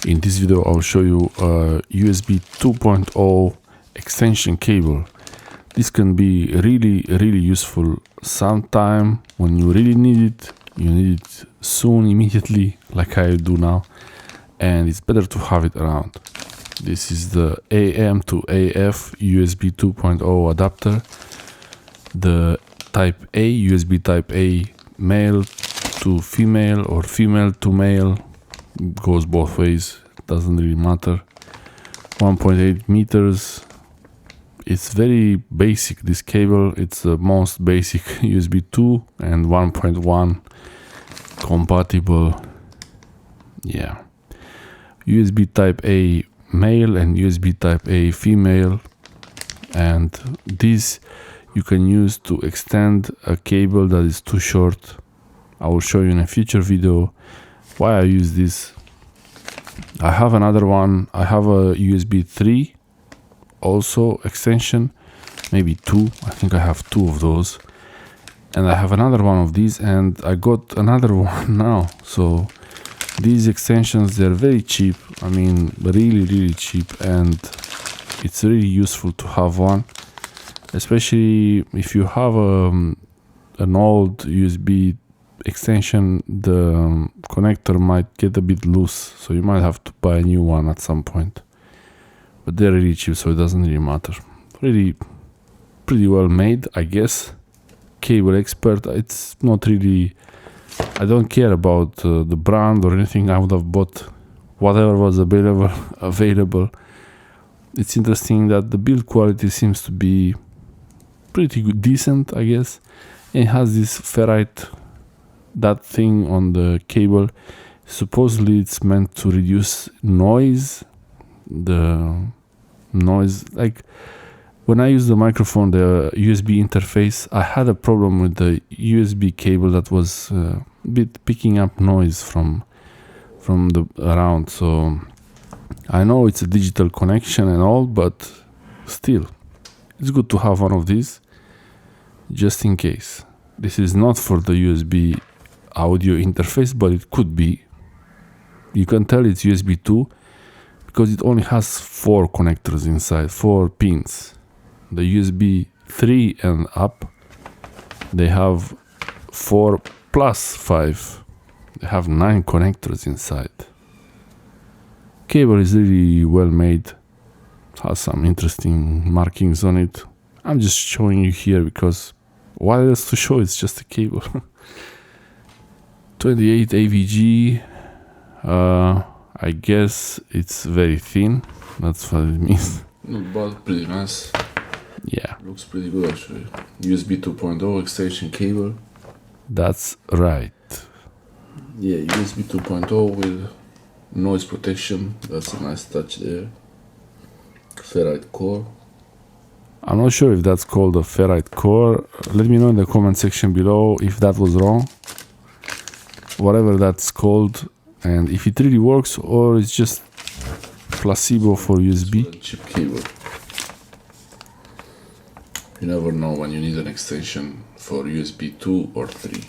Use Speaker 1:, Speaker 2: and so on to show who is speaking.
Speaker 1: In this video I'll show you a USB 2.0 extension cable. This can be really useful sometime when you really need it. You need it soon, immediately, like I do now, and it's better to have it around. This is the AM to AF USB 2.0 adapter. The type A, USB type A, male to female or female to male, goes both ways, doesn't really matter. 1.8 meters. It's very basic, this cable. It's the most basic USB 2 and 1.1 compatible. Yeah, USB type A male and USB type A female, and this you can use to extend a cable that is too short. I will show you in a future video why I use this. I have another one. I have a USB 3 also extension, maybe 2. I think I have 2 of those, and I have another one of these, and I got another one now. So these extensions, they're very cheap. I mean, really cheap, and it's really useful to have one, especially if you have an old USB extension. The connector might get a bit loose, so you might have to buy a new one at some point, but they're really cheap, so it doesn't really matter. Really pretty well made, I guess. Cable expert. It's not really, I don't care about the brand or anything. I would have bought whatever was available. It's interesting that the build quality seems to be pretty good, decent, I guess. And it has this ferrite, that thing on the cable. Supposedly it's meant to reduce noise. The noise, like when I use the microphone, the USB interface, I had a problem with the USB cable that was a bit picking up noise from the around. So I know it's a digital connection and all, but still it's good to have one of these just in case. This is not for the USB audio interface, but it could be. You can tell it's USB 2 because it only has 4 connectors inside, 4 pins. The USB 3 and up, they have 4 plus 5. They have 9 connectors inside. Cable is really well made, has some interesting markings on it. I'm just showing you here because what else to show? It's just a cable. 28 AVG. I guess it's very thin. That's what it means.
Speaker 2: Not bad, pretty nice.
Speaker 1: Yeah.
Speaker 2: Looks pretty good actually. USB 2.0 extension cable.
Speaker 1: That's right.
Speaker 2: Yeah, USB 2.0 with noise protection. That's a nice touch there. Ferrite core.
Speaker 1: I'm not sure if that's called a ferrite core. Let me know in the comment section below if that was wrong. Whatever that's called, and if it really works or it's just placebo for USB.
Speaker 2: Cheap cable. You never know when you need an extension for USB 2 or 3.